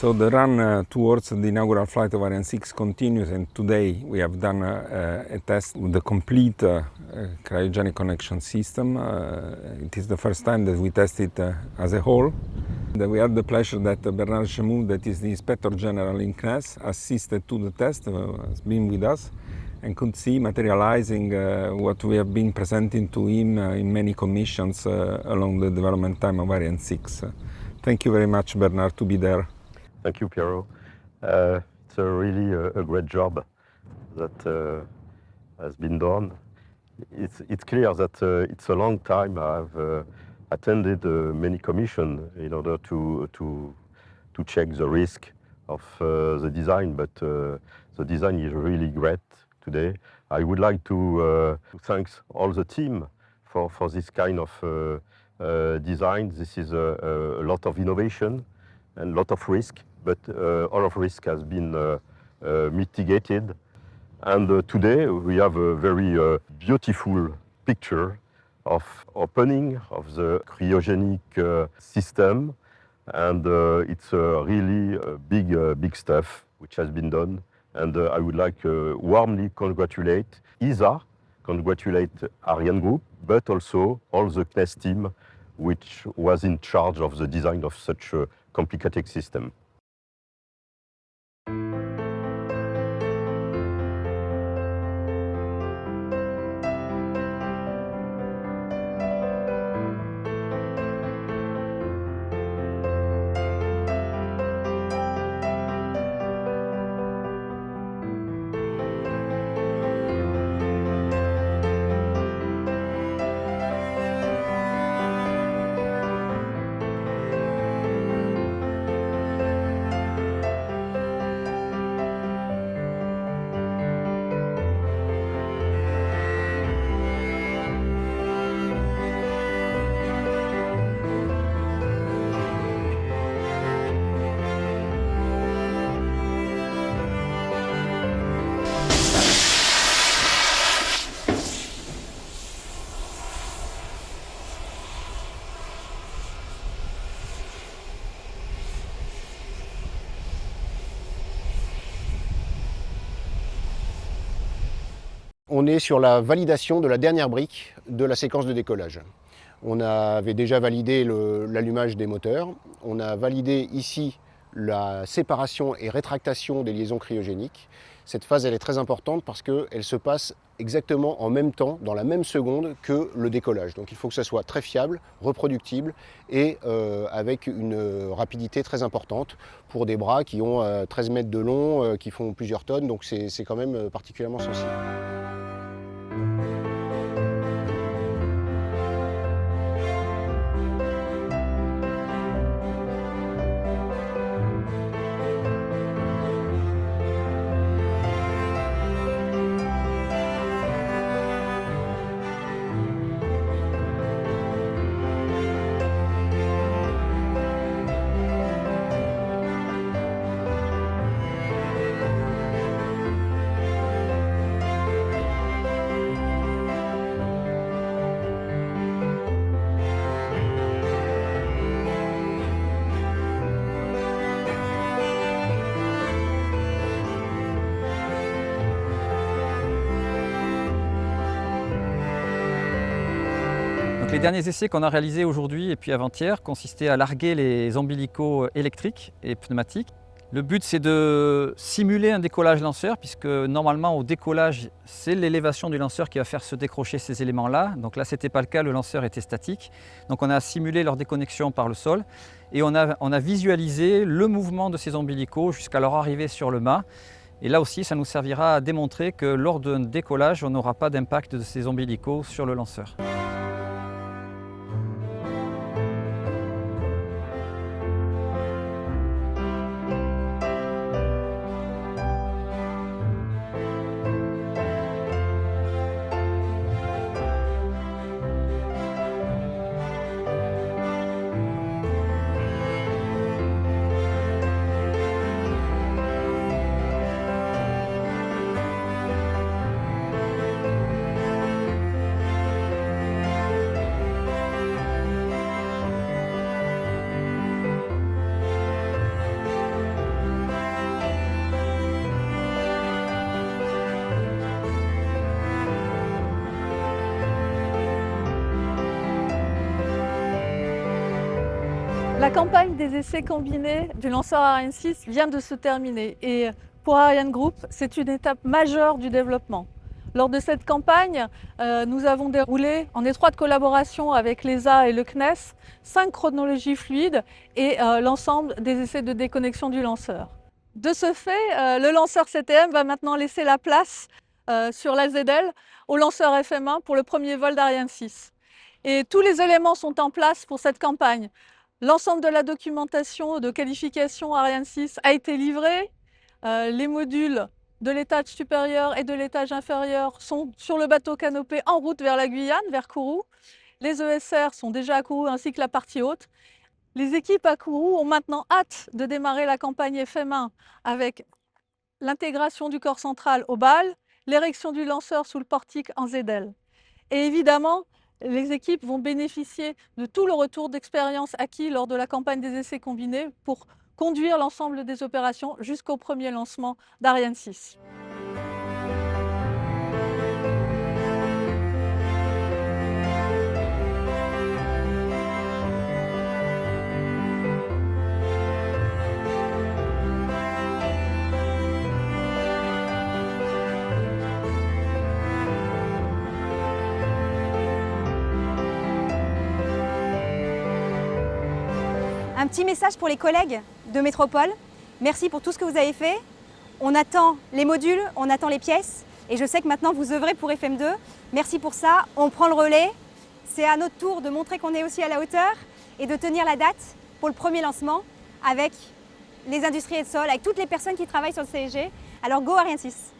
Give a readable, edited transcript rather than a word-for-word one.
So the run towards the inaugural flight of Ariane 6 continues, and today we have done a test with the complete cryogenic connection system. It is the first time that we test it as a whole. We had the pleasure that Bernard Chemou, that is the Inspector General in CNES, assisted to the test, has been with us, and could see materializing what we have been presenting to him in many commissions along the development time of Ariane 6. Thank you very much, Bernard, to be there. Thank you, Piero. It's really a great job that has been done. It's clear that it's a long time I've attended many commissions in order to check the risk of the design, but the design is really great today. I would like to thank all the team for this kind of design. This is a lot of innovation and a lot of risk, but all of risk has been mitigated. And today we have a very beautiful picture of opening of the cryogenic system, and it's really big stuff which has been done. And I would like warmly congratulate ESA, congratulate Ariane Group, but also all the CNES team which was in charge of the design of such a complicated system. On est sur la validation de la dernière brique de la séquence de décollage. On avait déjà validé l'allumage des moteurs, on a validé ici la séparation et rétractation des liaisons cryogéniques. Cette phase elle est très importante parce qu'elle se passe exactement en même temps, dans la même seconde que le décollage. Donc il faut que ça soit très fiable, reproductible et avec une rapidité très importante pour des bras qui ont 13 mètres de long, qui font plusieurs tonnes, donc c'est quand même particulièrement sensible. Les derniers essais qu'on a réalisés aujourd'hui et puis avant-hier consistaient à larguer les ombilicaux électriques et pneumatiques. Le but c'est de simuler un décollage lanceur puisque normalement au décollage c'est l'élévation du lanceur qui va faire se décrocher ces éléments-là. Donc là c'était pas le cas, le lanceur était statique. Donc on a simulé leur déconnexion par le sol et on a visualisé le mouvement de ces ombilicaux jusqu'à leur arrivée sur le mât. Et là aussi ça nous servira à démontrer que lors d'un décollage on n'aura pas d'impact de ces ombilicaux sur le lanceur. La campagne des essais combinés du lanceur Ariane 6 vient de se terminer et pour Ariane Group, c'est une étape majeure du développement. Lors de cette campagne, nous avons déroulé en étroite collaboration avec l'ESA et le CNES 5 chronologies fluides et l'ensemble des essais de déconnexion du lanceur. De ce fait, le lanceur CTM va maintenant laisser la place sur l'AZL au lanceur FM1 pour le premier vol d'Ariane 6. Et tous les éléments sont en place pour cette campagne. L'ensemble de la documentation de qualification Ariane 6 a été livré. Les modules de l'étage supérieur et de l'étage inférieur sont sur le bateau canopé en route vers la Guyane, vers Kourou. Les ESR sont déjà à Kourou ainsi que la partie haute. Les équipes à Kourou ont maintenant hâte de démarrer la campagne FM1 avec l'intégration du corps central au BAL, l'érection du lanceur sous le portique en ZL. Et évidemment, les équipes vont bénéficier de tout le retour d'expérience acquis lors de la campagne des essais combinés pour conduire l'ensemble des opérations jusqu'au premier lancement d'Ariane 6. Un petit message pour les collègues de Métropole. Merci pour tout ce que vous avez fait. On attend les modules, on attend les pièces et je sais que maintenant vous œuvrez pour FM2. Merci pour ça, on prend le relais. C'est à notre tour de montrer qu'on est aussi à la hauteur et de tenir la date pour le premier lancement avec les industriels de sol, avec toutes les personnes qui travaillent sur le CSG. Alors go Ariane 6.